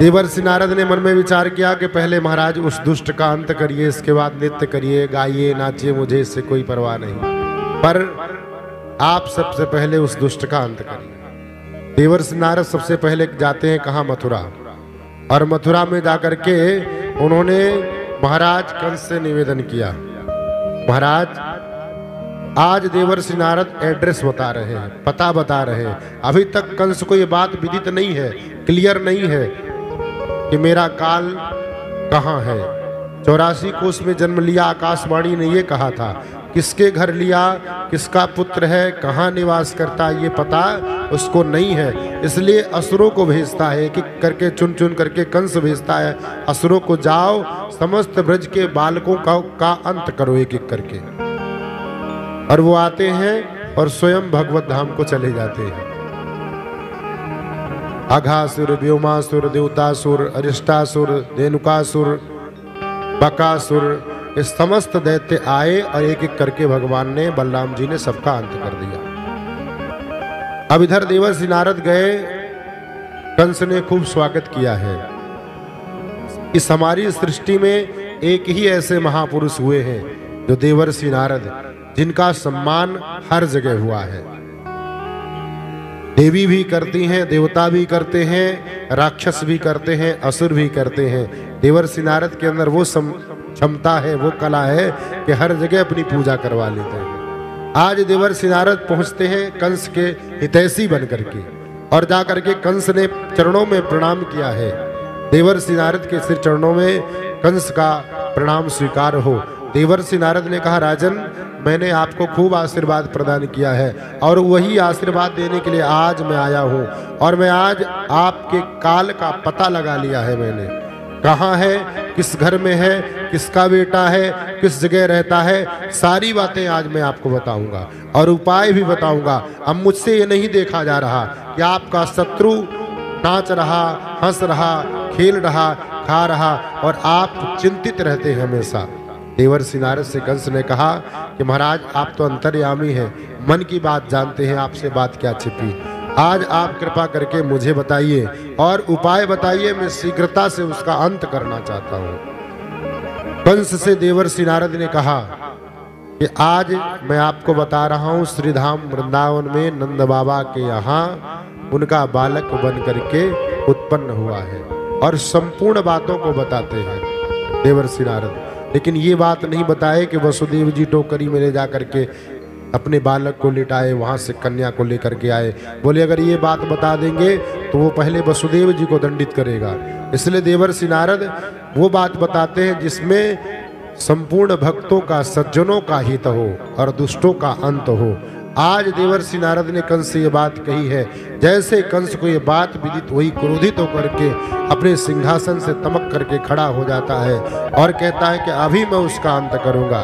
देवर्षि नारद ने मन में विचार किया कि पहले महाराज उस दुष्ट का अंत करिए, इसके बाद नृत्य करिए, गाइए, नाचिए, मुझे इससे कोई परवाह नहीं, पर आप सबसे पहले उस दुष्ट का अंत करिए। देवर्षि नारद सबसे पहले जाते हैं कहाँ? मथुरा। और मथुरा में जाकर के उन्होंने महाराज कंस से निवेदन किया, महाराज आज देवर्षि नारद एड्रेस बता रहे हैं, पता बता रहे हैं, अभी तक कंस को ये बात विदित नहीं है, क्लियर नहीं है कि मेरा काल कहाँ है। 84 कोष में जन्म लिया, आकाशवाणी ने ये कहा था, किसके घर लिया, किसका पुत्र है, कहाँ निवास करता है, ये पता उसको नहीं है। इसलिए असुरों को भेजता है, एक एक करके चुन चुन करके कंस भेजता है असुरों को, जाओ समस्त ब्रज के बालकों का अंत करो एक एक करके। और वो आते हैं और स्वयं भगवत धाम को चले जाते हैं। अघासुर, व्योमासुर, देवतासुर, अरिष्टासुर, धेनुकासुर, बकासुर, ये समस्त दैत्य आए और एक एक करके भगवान ने, बलराम जी ने सबका अंत कर दिया। अब इधर देवर्षि नारद गए, कंस ने खूब स्वागत किया है। इस हमारी सृष्टि में एक ही ऐसे महापुरुष हुए हैं जो देवर्षि नारद, जिनका सम्मान हर जगह हुआ है। देवी भी करती हैं, देवता भी करते हैं, राक्षस भी करते हैं, असुर भी करते हैं। देवर्षि नारद के अंदर वो क्षमता है, वो कला है कि हर जगह अपनी पूजा करवा लेते हैं। आज देवर्षि नारद पहुंचते हैं कंस के हितैषी बन करके, और जाकर के कंस ने चरणों में प्रणाम किया है। देवर्षि नारद के सिर चरणों में कंस का प्रणाम स्वीकार हो। देवर्षि नारद ने कहा, राजन मैंने आपको खूब आशीर्वाद प्रदान किया है और वही आशीर्वाद देने के लिए आज मैं आया हूँ। और मैं आज आपके काल का पता लगा लिया है मैंने, कहाँ है, किस घर में है, किसका बेटा है, किस जगह रहता है, सारी बातें आज मैं आपको बताऊंगा और उपाय भी बताऊंगा। अब मुझसे ये नहीं देखा जा रहा कि आपका शत्रु नाच रहा, हंस रहा, खेल रहा, खा रहा और आप चिंतित रहते हैं हमेशा। देवर्षि नारद से कंस ने कहा कि महाराज आप तो अंतर्यामी हैं, मन की बात जानते हैं, आपसे बात क्या छिपी। आज आप कृपा करके मुझे बताइए और उपाय बताइए, मैं शीघ्रता से उसका अंत करना चाहता हूँ। कंस से देवर्षि नारद ने कहा कि आज मैं आपको बता रहा हूँ, श्रीधाम वृंदावन में नंद बाबा के यहाँ उनका बालक बन करके उत्पन्न हुआ है और संपूर्ण बातों को बताते हैं देवर्षि नारद। लेकिन ये बात नहीं बताए कि वसुदेव जी टोकरी में ले जाकर के अपने बालक को लिटाए, वहाँ से कन्या को लेकर के आए। बोले अगर ये बात बता देंगे तो वो पहले वसुदेव जी को दंडित करेगा। इसलिए देवर्षि नारद वो बात बताते हैं जिसमें संपूर्ण भक्तों का, सज्जनों का हित हो और दुष्टों का अंत हो। आज देवर्षि नारद ने कंस से ये बात कही है। जैसे कंस को ये बात विदित, वही क्रोधित होकर के अपने सिंहासन से तमक करके खड़ा हो जाता है और कहता है कि अभी मैं उसका अंत करूंगा।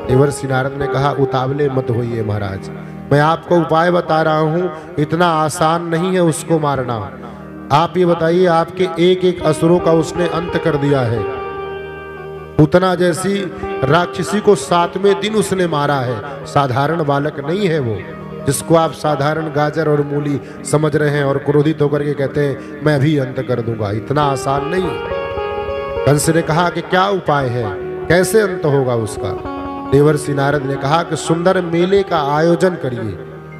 देवर्षि नारद ने कहा, उतावले मत होइए महाराज, मैं आपको उपाय बता रहा हूँ, इतना आसान नहीं है उसको मारना। आप ये बताइए, आपके एक एक असुरों का उसने अंत कर दिया है। पूतना जैसी राक्षसी को 7वें दिन उसने मारा है। साधारण बालक नहीं है वो, जिसको आप साधारण गाजर और मूली समझ रहे हैं और क्रोधित होकर के कहते हैं मैं भी अंत कर दूंगा। इतना आसान नहीं। कंस ने कहा कि क्या उपाय है, कैसे अंत होगा उसका। देवर्षि नारद ने कहा कि सुंदर मेले का आयोजन करिए।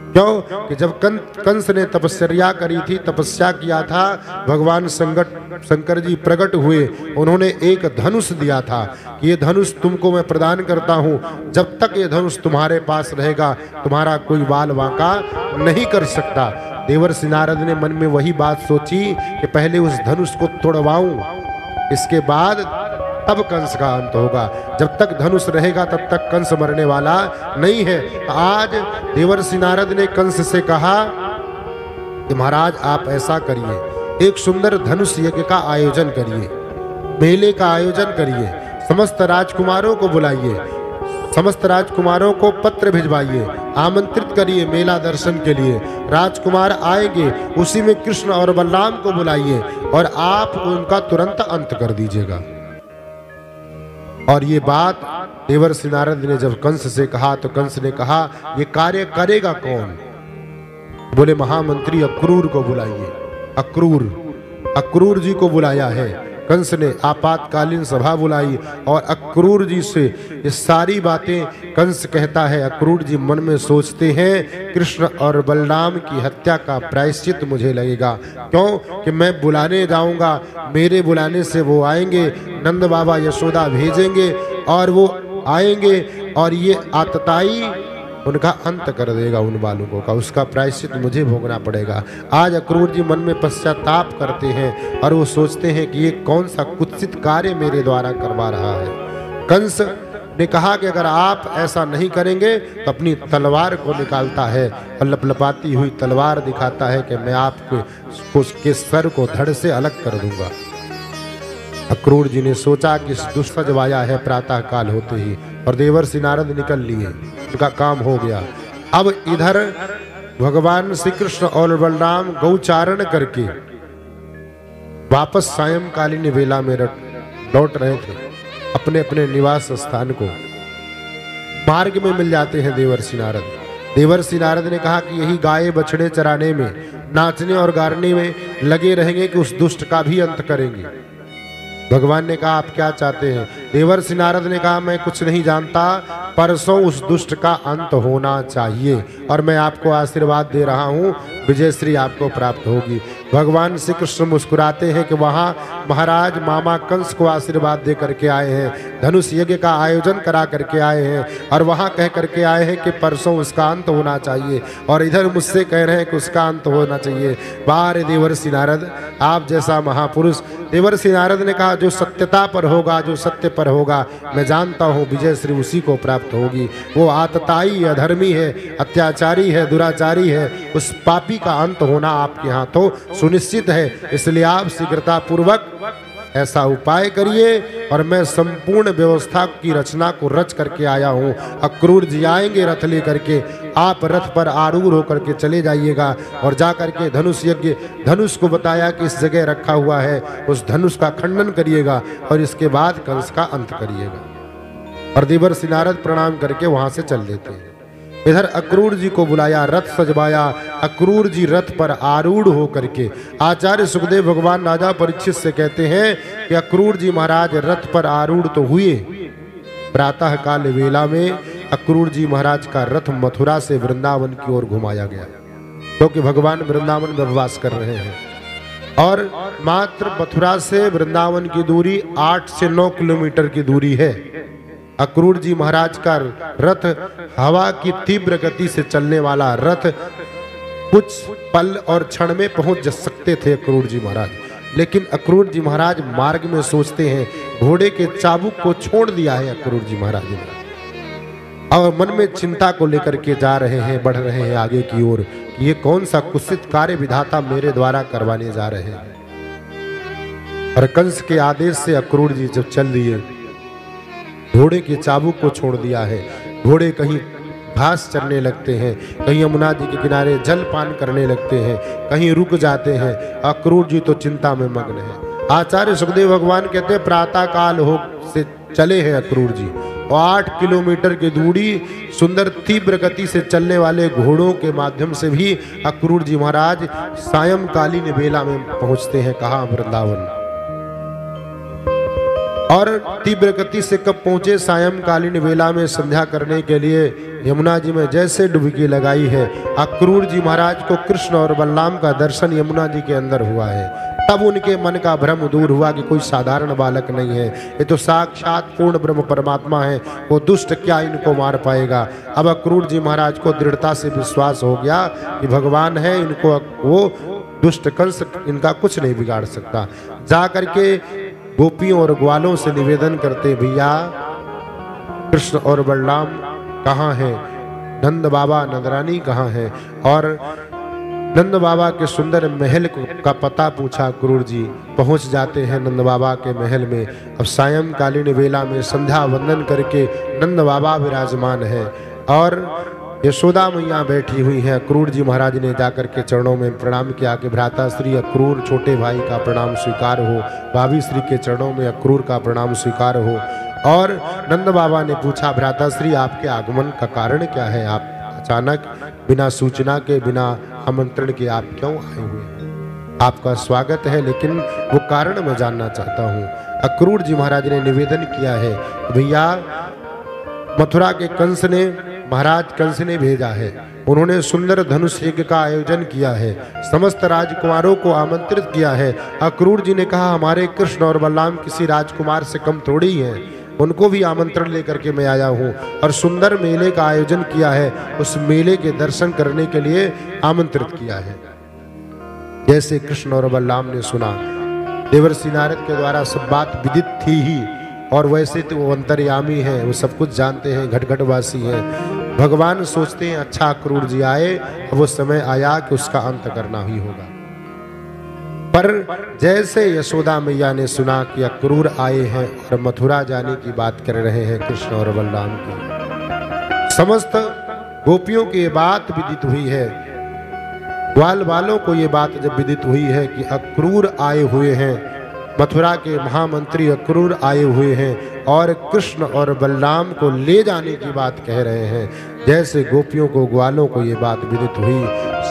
क्यों कि जब कंस ने तपस्या करी थी, तपस्या किया था, भगवान शंकर जी प्रकट हुए, उन्होंने एक धनुष दिया था कि ये धनुष तुमको मैं प्रदान करता हूँ, जब तक ये धनुष तुम्हारे पास रहेगा तुम्हारा कोई बाल बांका नहीं कर सकता। देवर्षि नारद ने मन में वही बात सोची कि पहले उस धनुष को तोड़वाऊं, इसके बाद तब कंस का अंत होगा। जब तक धनुष रहेगा तब तक कंस मरने वाला नहीं है। आज देवर्षि नारद ने कंस से कहा कि महाराज आप ऐसा करिए, एक सुंदर धनुष यज्ञ का आयोजन करिए, मेले का आयोजन करिए, समस्त राजकुमारों को बुलाइए, समस्त राजकुमारों को पत्र भिजवाइए, आमंत्रित करिए मेला दर्शन के लिए। राजकुमार आएंगे, उसी में कृष्ण और बलराम को बुलाइए और आप उनका तुरंत अंत कर दीजिएगा। और ये बात देवर्षि नारद ने जब कंस से कहा तो कंस ने कहा ये कार्य करेगा कौन। बोले महामंत्री अक्रूर को बुलाइए। अक्रूर अक्रूर जी को बुलाया है। कंस ने आपातकालीन सभा बुलाई और अक्रूर जी से ये सारी बातें कंस कहता है। अक्रूर जी मन में सोचते हैं कृष्ण और बलराम की हत्या का प्रायश्चित मुझे लगेगा। क्यों कि मैं बुलाने जाऊंगा, मेरे बुलाने से वो आएंगे, नंद बाबा यशोदा भेजेंगे और वो आएंगे और ये आतताई उनका अंत कर देगा उन बालकों का, उसका प्रायश्चित मुझे भोगना पड़ेगा। आज अक्रूर जी मन में पश्चाताप करते हैं और वो सोचते हैं कि ये कौन सा कुत्सित कार्य मेरे द्वारा करवा रहा है। कंस ने कहा कि अगर आप ऐसा नहीं करेंगे तो अपनी तलवार को निकालता है और लपलपाती हुई तलवार दिखाता है कि मैं आपके उसके सर को धड़ से अलग कर दूंगा। अक्रूर जी ने सोचा कि दुष्ट जवाया है प्रातः काल होते ही, और देवर्षि नारद निकल लिए, उनका काम हो गया। अब इधर भगवान श्री कृष्ण और बलराम गौचारण करके वापस सायंकालीन वेला में लौट रहे थे अपने अपने निवास स्थान को। मार्ग में मिल जाते हैं देवर्षि नारद। देवर्षि नारद ने कहा कि यही गाय बछड़े चराने में, नाचने और गारने में लगे रहेंगे कि उस दुष्ट का भी अंत करेंगे। भगवान ने कहा आप क्या चाहते हैं? देवर्षि नारद ने कहा मैं कुछ नहीं जानता, परसों उस दुष्ट का अंत होना चाहिए और मैं आपको आशीर्वाद दे रहा हूँ, विजयश्री आपको प्राप्त होगी। भगवान श्री कृष्ण मुस्कुराते हैं कि वहाँ महाराज मामा कंस को आशीर्वाद दे करके आए हैं, धनुष यज्ञ का आयोजन करा करके आए हैं और वहाँ कह करके आए हैं कि परसों उसका अंत होना चाहिए, और इधर मुझसे कह रहे हैं कि उसका अंत होना चाहिए। बारे देवर्षि नारद, आप जैसा महापुरुष। देवर्षि नारद ने कहा जो सत्यता पर होगा, जो सत्य पर होगा, मैं जानता हूँ विजयश्री उसी को प्राप्त होगी। वो आतताई अधर्मी है, अत्याचारी है, दुराचारी है, उस पापी का अंत होना आपके हाथों सुनिश्चित है। इसलिए आप शीघ्रता पूर्वक ऐसा उपाय करिए और मैं संपूर्ण व्यवस्था की रचना को रच करके आया हूँ। अक्रूर जी आएंगे रथ लेकर के, आप रथ पर आरूढ़ होकर के चले जाइएगा और जा करके धनुष यज्ञ, धनुष को बताया कि इस जगह रखा हुआ है, उस धनुष का खंडन करिएगा और इसके बाद कंस का अंत करिएगा। और देवर्षि नारद प्रणाम करके वहां से चल देते हैं। इधर अक्रूर जी को बुलाया, रथ सजवाया। अक्रूर जी रथ पर आरूढ़ होकर के आचार्य सुखदेव भगवान राजा परीक्षित से कहते हैं कि अक्रूर जी महाराज रथ पर आरूढ़ तो हुए। प्रातः काल वेला में अक्रूर जी महाराज का रथ मथुरा से वृंदावन की ओर घुमाया गया, क्योंकि भगवान वृंदावन में वास कर रहे हैं और मात्र मथुरा से वृंदावन की दूरी 8 से 9 किलोमीटर की दूरी है। अक्रूर जी महाराज का रथ हवा की तीव्र गति से चलने वाला रथ, कुछ पल और क्षण में पहुंच सकते थे अक्रूर जी महाराज, लेकिन अक्रूर जी महाराज मार्ग में सोचते हैं, घोड़े के चाबुक को छोड़ दिया है अक्रूर जी महाराज ने, और मन में चिंता को लेकर के जा रहे हैं, बढ़ रहे हैं आगे की ओर। ये कौन सा कुत्सित कार्य विधाता मेरे द्वारा करवाने जा रहे हैं। और कंस के आदेश से अक्रूर जी जब चल दिए, घोड़े के चाबुक को छोड़ दिया है। घोड़े कहीं घास चरने लगते हैं, कहीं यमुना जी के किनारे जल पान करने लगते हैं, कहीं रुक जाते हैं। अक्रूर जी तो चिंता में मग्न है। आचार्य सुखदेव भगवान कहते हैं प्रातः काल हो से चले हैं अक्रूर जी, और 8 किलोमीटर की दूरी सुंदर तीव्र गति से चलने वाले घोड़ों के माध्यम से भी अक्रूर जी महाराज सायंकालीन वेला में पहुंचते हैं। कहाँ? वृंदावन। और तीव्र गति से कब पहुंचे? सायंकालीन वेला में संध्या करने के लिए यमुना जी में जैसे डुबकी लगाई है, अक्रूर जी महाराज को कृष्ण और बलराम का दर्शन यमुना जी के अंदर हुआ है। तब उनके मन का भ्रम दूर हुआ कि कोई साधारण बालक नहीं है, ये तो साक्षात पूर्ण ब्रह्म परमात्मा है, वो दुष्ट क्या इनको मार पाएगा। अब अक्रूर जी महाराज को दृढ़ता से विश्वास हो गया कि भगवान है, इनको वो दुष्ट कंस इनका कुछ नहीं बिगाड़ सकता। जा करके गोपियों और ग्वालों से निवेदन करते, भैया कृष्ण और बलराम कहाँ हैं, नंद बाबा नंदरानी कहाँ हैं। और नंद बाबा के सुंदर महल का पता पूछा अक्रूर जी। पहुंच जाते हैं नंद बाबा के महल में। अब सायंकालीन वेला में संध्या वंदन करके नंद बाबा विराजमान है और यशोदा मैया बैठी हुई हैं। अक्रूर जी महाराज ने जाकर के चरणों में प्रणाम किया कि भ्राता श्री अक्रूर छोटे भाई का प्रणाम स्वीकार हो, भाभी श्री के चरणों में अक्रूर का प्रणाम स्वीकार हो। और नंद बाबा ने पूछा, भ्राता श्री आपके आगमन का कारण क्या है? आप अचानक बिना सूचना के, बिना आमंत्रण के आप क्यों आए हुए हैं? आपका स्वागत है, लेकिन वो कारण मैं जानना चाहता हूँ। अक्रूर जी महाराज ने निवेदन किया है, भैया मथुरा के कंस ने, महाराज कंस ने भेजा है, उन्होंने सुंदर धनुष यज्ञ का आयोजन किया है, समस्त राजकुमारों को आमंत्रित किया है। अक्रूर जी ने कहा हमारे कृष्ण और बलराम किसी राजकुमार से कम थोड़ी हैं, उनको भी आमंत्रण लेकर के मैं आया हूँ और सुंदर मेले का आयोजन किया है, उस मेले के दर्शन करने के लिए आमंत्रित किया है। जैसे कृष्ण और बलराम ने सुना, देवर्षि नारद के द्वारा सब बात विदित थी ही, और वैसे तो वो अंतर्यामी है, वो सब कुछ जानते हैं, घटघटवासी हैं। भगवान सोचते हैं अच्छा अक्रूर जी आए, वो समय आया कि उसका अंत करना ही होगा। पर जैसे यशोदा मैया ने सुना कि अक्रूर आए हैं और मथुरा जाने की बात कर रहे हैं कृष्ण और बलराम की, समस्त गोपियों की ये बात विदित हुई है, ग्वाल वालों को ये बात जब विदित हुई है कि अक्रूर आए हुए हैं, मथुरा के महामंत्री अक्रूर आए हुए हैं और कृष्ण और बलराम को ले जाने की बात कह रहे हैं, जैसे गोपियों को ग्वालों को ये बात विदित हुई,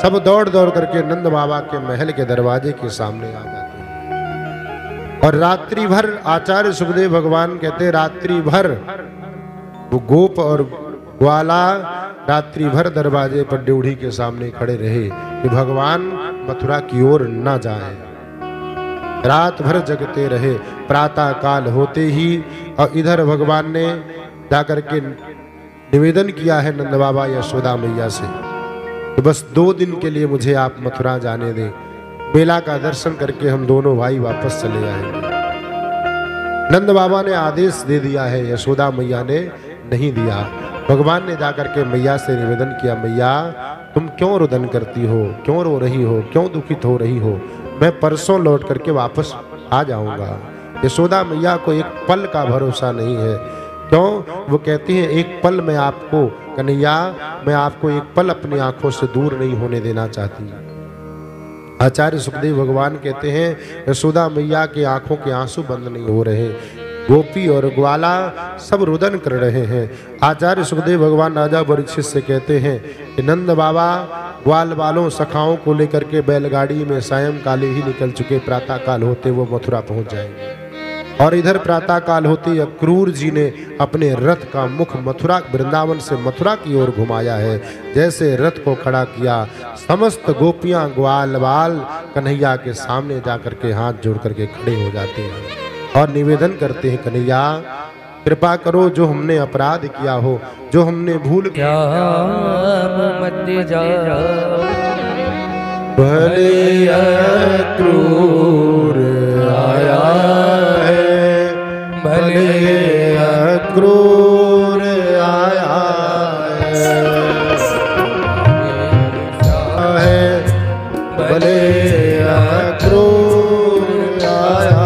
सब दौड़ दौड़ करके नंद बाबा के महल के दरवाजे के सामने आ जाते हैं। और रात्रि भर आचार्य सुखदेव भगवान कहते रात्रि भर वो गोप और ग्वाला रात्रि भर दरवाजे पर ड्योढ़ी के सामने खड़े रहे कि भगवान मथुरा की ओर न जाए। रात भर जगते रहे, प्रातः काल होते ही और इधर भगवान ने जाकर के निवेदन किया है नंद बाबा यशोदा मैया से कि बस 2 दिन के लिए मुझे आप मथुरा जाने दें, मेला का दर्शन करके हम दोनों भाई वापस चले आएंगे। नंद बाबा ने आदेश दे दिया है, यशोदा मैया ने नहीं दिया। भगवान ने जाकर के मैया से निवेदन किया, मैया तुम क्यों रुदन करती हो, क्यों रो रही हो, क्यों दुखित हो रही हो, मैं परसों लौट करके वापस आ जाऊंगा। यशोदा मैया को एक पल का भरोसा नहीं है, क्यों? वो कहती है एक पल मैं आपको, कन्हैया मैं आपको एक पल अपनी आंखों से दूर नहीं होने देना चाहती। आचार्य सुखदेव भगवान कहते हैं यशोदा मैया की आंखों के आंसू बंद नहीं हो रहे, गोपी और ग्वाला सब रुदन कर रहे हैं। आचार्य सुखदेव भगवान राजा परीक्षित से कहते हैं कि नंद बाबा ग्वाल वालों सखाओं को लेकर के बैलगाड़ी में सायंकाल ही निकल चुके, प्रातः काल होते वो मथुरा पहुंच जाएंगे। और इधर प्रातः काल होते अक्रूर जी ने अपने रथ का मुख मथुरा वृंदावन से मथुरा की ओर घुमाया है। जैसे रथ को खड़ा किया, समस्त गोपियां ग्वाल बाल कन्हैया के सामने जाकर के हाथ जोड़ करके खड़े हो जाते हैं और निवेदन करते हैं कन्हैया कृपा करो, जो हमने अपराध किया हो, जो हमने भूल किया मत जा, भले अक्रूर आया है, भले अक्रूर आया है, भले अक्रूर आया।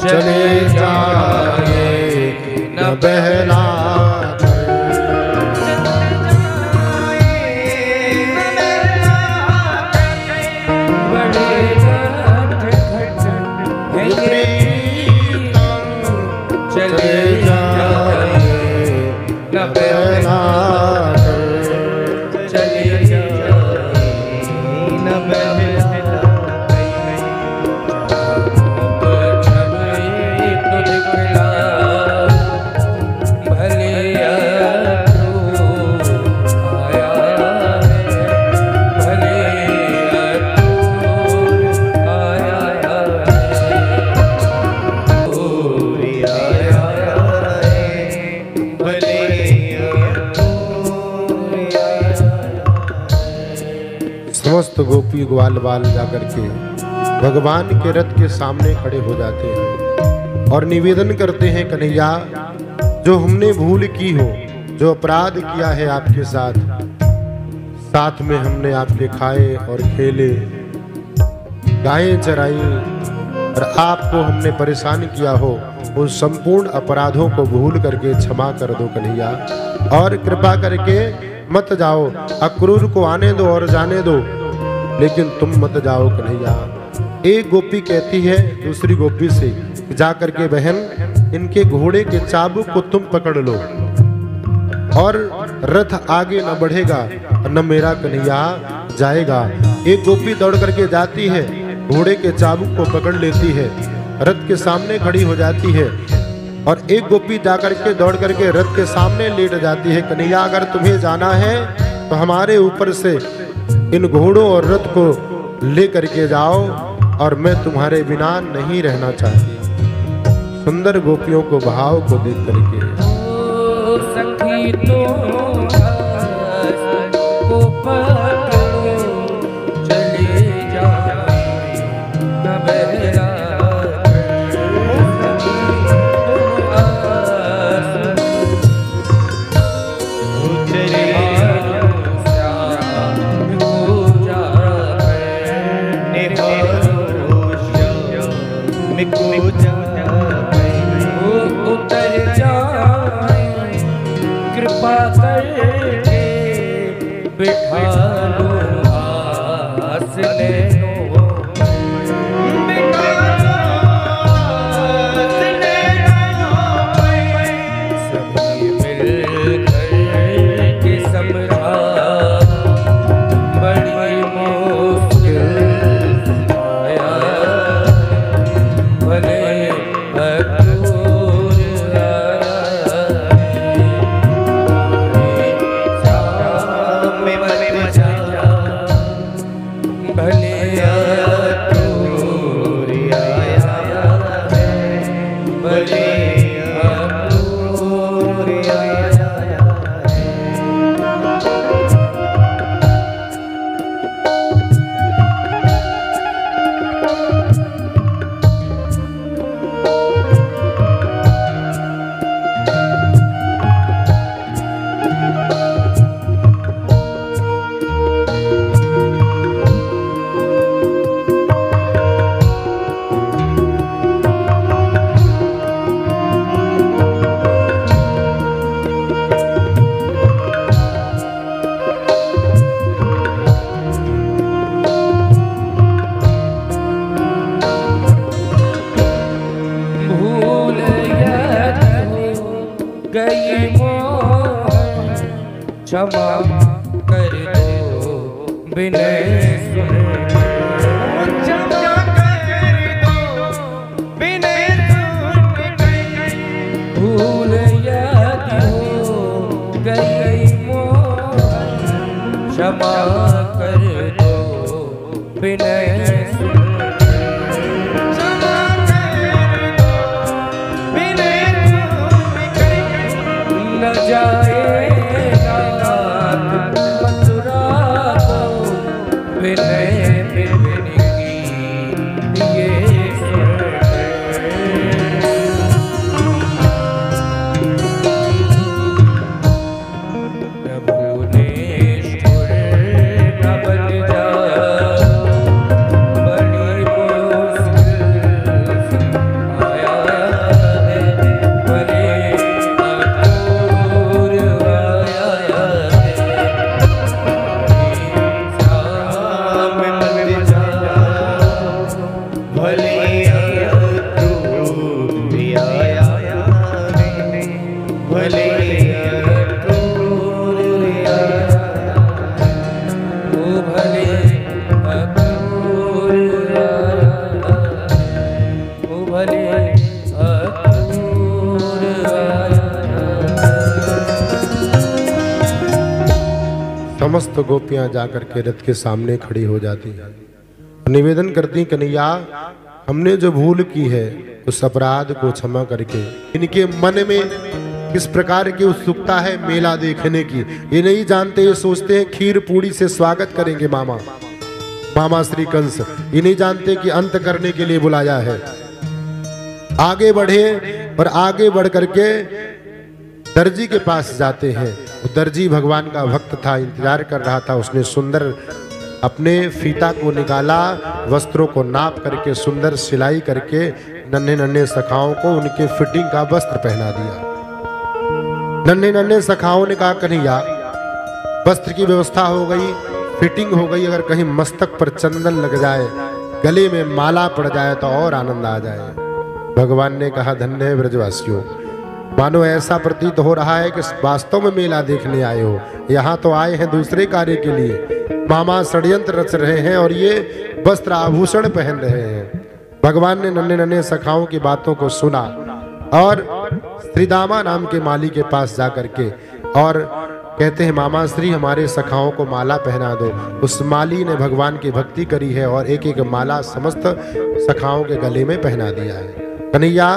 चले जाए न बहला चले जाए न बहला चले जाए न बहला समस्त गोपी ग्वाल बाल जाकर के भगवान के रथ के सामने खड़े हो जाते हैं और निवेदन करते हैं, कन्हैया जो हमने भूल की हो, जो अपराध किया है आपके साथ, साथ में हमने आपके खाए और खेले, गायें चराई और आपको हमने परेशान किया हो, उन संपूर्ण अपराधों को भूल करके क्षमा कर दो कन्हैया, और कृपा करके मत जाओ, अक्रूर को आने दो और जाने दो, लेकिन तुम मत जाओ कन्हैया। एक गोपी कहती है दूसरी गोपी से, जा करके बहन इनके घोड़े के चाबुक को तुम पकड़ लो और रथ आगे न बढ़ेगा न मेरा कन्हैया जाएगा। एक गोपी दौड़ करके जाती है, घोड़े के चाबुक को पकड़ लेती है, रथ के सामने खड़ी हो जाती है, और एक गोपी जाकर के दौड़ करके रथ के सामने लेट जाती है, कन्हैया अगर तुम्हें जाना है तो हमारे ऊपर से इन घोड़ों और रथ को ले करके जाओ, और मैं तुम्हारे बिना नहीं रहना चाहती। सुंदर गोपियों को भाव को देख करके सखी तो चले जाए नबेरा उतर जाए कृपा करके बिठा लो आस लेनो सभी मिल करके समझा बड़ी मुश्किल आया भले क्षमा कर दो विनय क्षमा कर दो विनय भूल यदि हो गई क्षमा कर दो विनय न जाए समस्त गोपियां जाकर के रथ के सामने खड़ी हो जाती हैं, निवेदन करती, कन्हैया हमने जो भूल की है उस अपराध को क्षमा करके। इनके मन में किस प्रकार की उत्सुकता है मेला देखने की, ये नहीं जानते, ये सोचते हैं खीर पूड़ी से स्वागत करेंगे मामा, मामा श्री कंस ये नहीं जानते कि अंत करने के लिए बुलाया है। आगे बढ़े और आगे बढ़ करके दर्जी के पास जाते हैं। दर्जी भगवान का भक्त था, इंतजार कर रहा था। उसने सुंदर अपने फीता को निकाला, वस्त्रों को नाप करके सुंदर सिलाई करके नन्हे नन्हे सखाओं को उनके फिटिंग का वस्त्र पहना दिया। नन्हे नन्हे सखाओं ने कहा कन्हैया वस्त्र की व्यवस्था हो गई, फिटिंग हो गई, अगर कहीं मस्तक पर चंदन लग जाए, गले में माला पड़ जाए तो और आनंद आ जाए। भगवान ने कहा धन्य है ब्रजवासियों, मानो ऐसा प्रतीत हो रहा है कि वास्तव में मेला देखने आए हो, यहाँ तो आए हैं दूसरे कार्य के लिए। मामा षड्यंत्र रच रहे हैं और ये वस्त्र आभूषण पहन रहे हैं। भगवान ने नन्हे नन्हे सखाओं की बातों को सुना और श्रीदामा नाम के माली के पास जा करके और कहते हैं मामा श्री हमारे सखाओं को माला पहना दो। उस माली ने भगवान की भक्ति करी है और एक एक माला समस्त सखाओं के गले में पहना दिया है। कन्हैया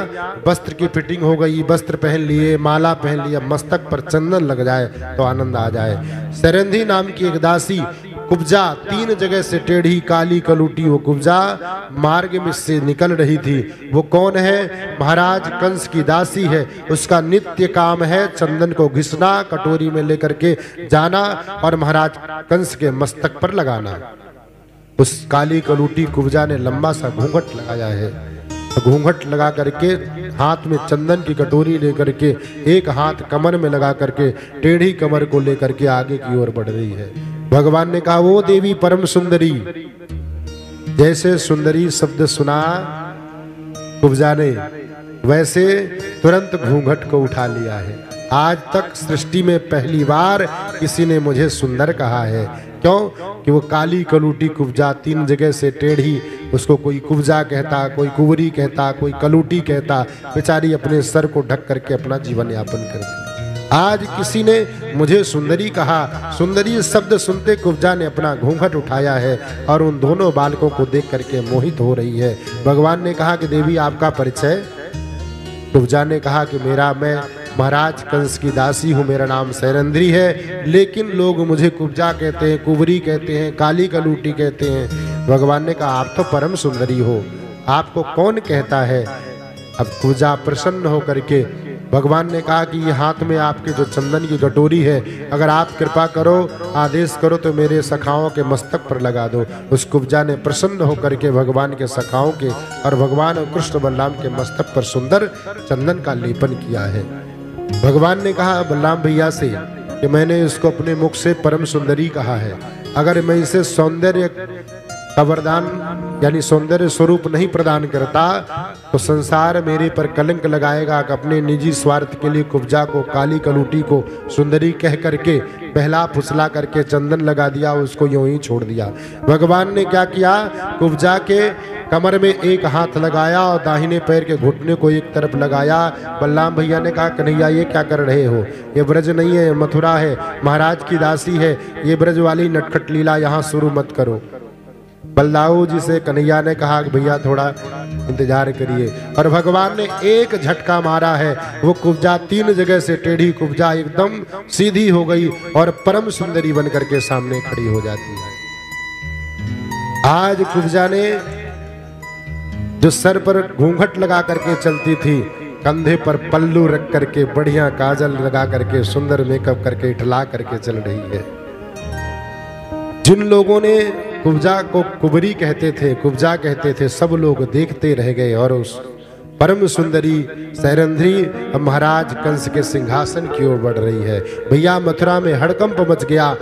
वस्त्र की फिटिंग हो गई, वस्त्र पहन लिए, माला पहन लिया, मस्तक पर चंदन लग जाए तो आनंद आ जाए। सेरंधी नाम की एक दासी कुब्जा 3 जगह से टेढ़ी काली कलूटी वो कुब्जा मार्ग में से निकल रही थी। वो कौन है? महाराज कंस की दासी है। उसका नित्य काम है चंदन को घिसना, कटोरी में लेकर के जाना और महाराज कंस के मस्तक पर लगाना। उस काली कलूटी कुब्जा ने लंबा सा घूंघट लगाया है। घूंघट लगा करके हाथ में चंदन की कटोरी लेकर के एक हाथ कमर में लगा करके टेढ़ी कमर को लेकर के आगे की ओर बढ़ रही है। भगवान ने कहा वो देवी परम सुंदरी। जैसे सुंदरी शब्द सुना कुब्जा ने, वैसे तुरंत घूंघट को उठा लिया है। आज तक सृष्टि में पहली बार किसी ने मुझे सुंदर कहा है। क्यों? कि वो काली कलूटी कुब्जा 3 जगह से टेढ़ी, उसको कोई कुब्जा कहता, कोई कुंवरी कहता, कोई कलूटी कहता, बेचारी अपने सर को ढक करके अपना जीवन यापन करती। आज किसी ने मुझे सुंदरी कहा। सुंदरी शब्द सुनते कुब्जा ने अपना घूंघट उठाया है और उन दोनों बालकों को देख करके मोहित हो रही है। भगवान ने कहा कि देवी आपका परिचय? कुब्जा ने कहा कि मैं महाराज कंस की दासी हूँ, मेरा नाम सैरंध्री है, लेकिन लोग मुझे कुब्जा कहते हैं, कुंवरी कहते हैं, काली कलूटी कहते हैं। भगवान ने कहा आप तो परम सुंदरी हो, आपको कौन कहता है? अब कुब्जा प्रसन्न होकर के भगवान ने कहा कि ये हाथ में आपके जो चंदन की कटोरी है, अगर आप कृपा करो, आदेश करो तो मेरे सखाओं के मस्तक पर लगा दो। उस कुब्जा ने प्रसन्न होकर के भगवान के सखाओं के और भगवान और कृष्ण बलराम के मस्तक पर सुंदर चंदन का लेपन किया है। भगवान ने कहा बलराम भैया से कि मैंने इसको अपने मुख से परम सुंदरी कहा है, अगर मैं इसे सौंदर्य का वरदान यानी सौंदर्य स्वरूप नहीं प्रदान करता तो संसार मेरे पर कलंक लगाएगा कि अपने निजी स्वार्थ के लिए कुब्जा को, काली कलूटी को सुंदरी कह करके बहला फुसला करके चंदन लगा दिया, उसको यूं ही छोड़ दिया। भगवान ने क्या किया? कुब्जा के कमर में एक हाथ लगाया और दाहिने पैर के घुटने को एक तरफ लगाया। बलराम भैया ने कहा कन्हैया ये क्या कर रहे हो? ये ब्रज नहीं है, मथुरा है, महाराज की दासी है, ये ब्रज वाली नटखट लीला यहाँ शुरू मत करो। बलदाऊ जी से कन्हैया ने कहा कि भैया थोड़ा इंतजार करिए और भगवान ने एक झटका मारा है। वो कुब्जा 3 जगह से टेढ़ी कुब्जा एकदम सीधी हो गई और परम सुंदरी बन करके सामने खड़ी हो जाती है। आज कुब्जा ने जो सर पर घूंघट लगा करके चलती थी, कंधे पर पल्लू रख करके बढ़िया काजल लगा करके सुंदर मेकअप करके इठला करके चल रही है। जिन लोगों ने कुब्जा को कुंवरी कहते थे, कुब्जा कहते थे, सब लोग देखते रह गए और उस परम सुंदरी सैरंध्री महाराज कंस के सिंहासन की ओर बढ़ रही है। भैया मथुरा में हड़कंप मच गया।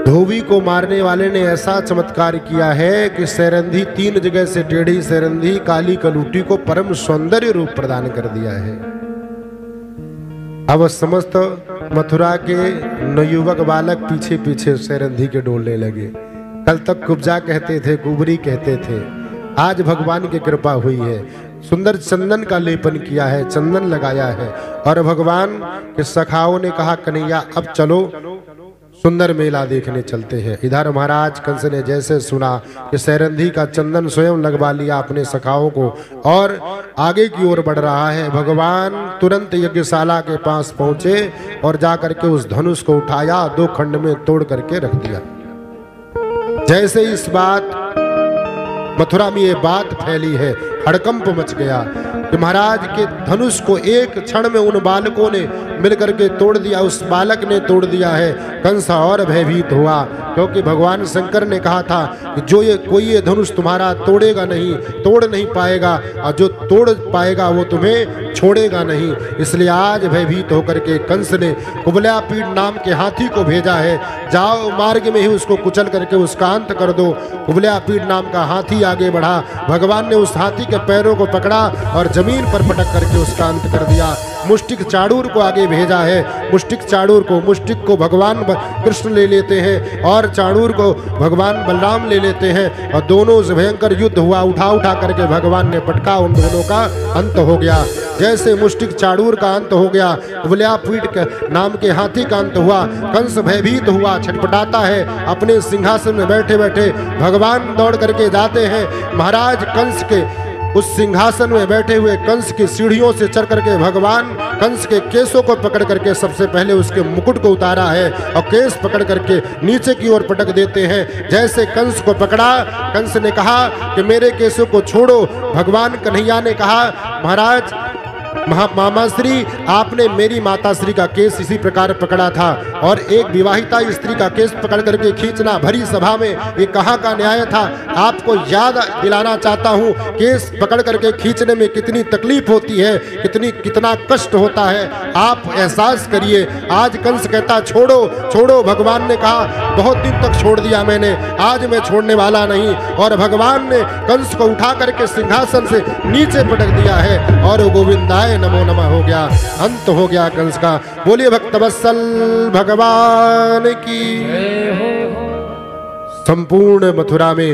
धोबी को मारने वाले ने ऐसा चमत्कार किया है कि सैरंधी 3 जगह से टेढ़ी सैरंधी काली कलूटी को परम सौंदर्य रूप प्रदान कर दिया है। अब समस्त मथुरा के नवयुवक बालक पीछे पीछे सैरंधी के डोलने लगे। कल तक कुब्जा कहते थे, कुंवरी कहते थे, आज भगवान की कृपा हुई है, सुंदर चंदन का लेपन किया है, चंदन लगाया है और भगवान के सखाओं ने कहा कन्हैया अब चलो सुंदर मेला देखने चलते हैं। इधर महाराज कंस ने जैसे सुना कि सैरंधी का चंदन स्वयं लगवा लिया अपने सखाओं को और आगे की ओर बढ़ रहा है, भगवान तुरंत यज्ञशाला के पास पहुंचे और जाकर के उस धनुष को उठाया, 2 खंड में तोड़ करके रख दिया। जैसे इस बात मथुरा में ये बात फैली है, हड़कंप मच गया कि महाराज के धनुष को एक क्षण में उन बालकों ने मिलकर के तोड़ दिया, उस बालक ने तोड़ दिया है। कंस और भयभीत हुआ, क्योंकि भगवान शंकर ने कहा था कि जो ये धनुष तुम्हारा तोड़ेगा नहीं, तोड़ नहीं पाएगा, और जो तोड़ पाएगा वो तुम्हें छोड़ेगा नहीं। इसलिए आज भयभीत होकर के कंस ने कुबलापीड़ नाम के हाथी को भेजा है, जाओ मार्ग में ही उसको कुचल करके उसका अंत कर दो। कुबलापीड़ नाम का हाथी आगे बढ़ा, भगवान ने उस हाथी के पैरों को पकड़ा और जमीन पर पटक करके उसका अंत कर दिया। मुष्टिक चाड़ूर को आगे भेजा है, मुष्टिक चाड़ूर को, मुष्टिक को भगवान कृष्ण ले लेते हैं और चाड़ूर को भगवान बलराम ले लेते हैं, और दोनों से भयंकर युद्ध हुआ। उठा उठा करके भगवान ने पटका, उन दोनों का अंत हो गया। जैसे मुष्टिक चाड़ूर का अंत हो गया, कुबलापीड़ नाम के हाथी का अंत हुआ। कंस भयभीत हुआ, छटपटाता है, अपने सिंहासन में बैठे बैठे भगवान दौड़ करके जाते हैं। महाराज कंस के उस सिंहासन में बैठे हुए कंस की सीढ़ियों से चढ़ करके भगवान कंस के केसों को पकड़ करके सबसे पहले उसके मुकुट को उतारा है और केस पकड़ करके नीचे की ओर पटक देते हैं। जैसे कंस को पकड़ा, कंस ने कहा कि मेरे केसों को छोड़ो। भगवान कन्हैया ने कहा, महाराज मामा श्री, आपने मेरी माता श्री का केस इसी प्रकार पकड़ा था, और एक विवाहिता स्त्री का केस पकड़ करके खींचना भरी सभा में ये कहाँ का न्याय था। आपको याद दिलाना चाहता हूँ, केस पकड़ करके खींचने में कितनी तकलीफ होती है, कितना कष्ट होता है, आप एहसास करिए। आज कंस कहता छोड़ो छोड़ो, भगवान ने कहा बहुत दिन तक छोड़ दिया मैंने, आज मैं छोड़ने वाला नहीं। और भगवान ने कंस को उठा करके सिंहासन से नीचे पटक दिया है और गोविंदाय नमो नमः हो गया, अंत हो गया कंस का। बोलिए भक्तवत्सल भगवान की। संपूर्ण मथुरा में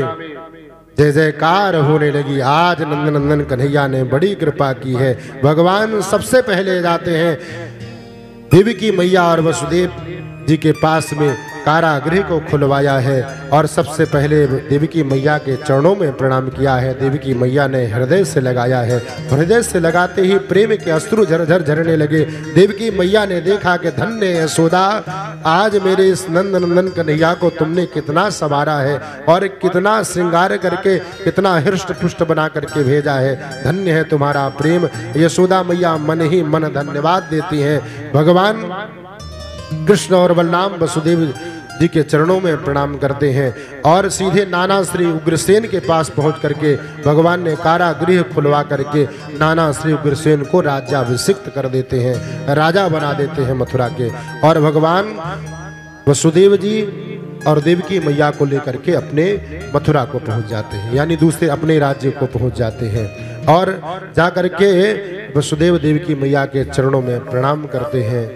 जय जयकार होने लगी। आज नंदनंदन कन्हैया ने बड़ी कृपा की है। भगवान सबसे पहले जाते हैं देवकी मैया और वसुदेव जी के पास में कारागृह को खुलवाया है और सबसे पहले देवकी मैया के चरणों में प्रणाम किया है। देवकी मैया ने हृदय से लगाया है, हृदय से लगाते ही प्रेम के अश्रु झरझर झरने लगे। देवकी मैया ने देखा कि धन्य यशोदा, आज मेरे इस नंदनंदन कन्हैया को तुमने कितना संवारा है और कितना श्रृंगार करके, कितना हृष्ट पुष्ट बना करके भेजा है। धन्य है तुम्हारा प्रेम। यशोदा मैया मन ही मन धन्यवाद देती हैं। भगवान कृष्ण और बलराम वसुदेव जी के चरणों में प्रणाम करते हैं और सीधे नाना श्री उग्रसेन के पास पहुंच करके भगवान ने कारागृह खुलवा करके नाना श्री उग्रसेन को राज्याभिषिक्त कर देते हैं, राजा बना देते हैं मथुरा के। और भगवान वसुदेव जी और देवकी मैया को लेकर के अपने मथुरा को पहुंच जाते हैं, यानी दूसरे अपने राज्य को पहुंच जाते हैं और जाकर के वसुदेव देवकी मैया के चरणों में प्रणाम करते हैं।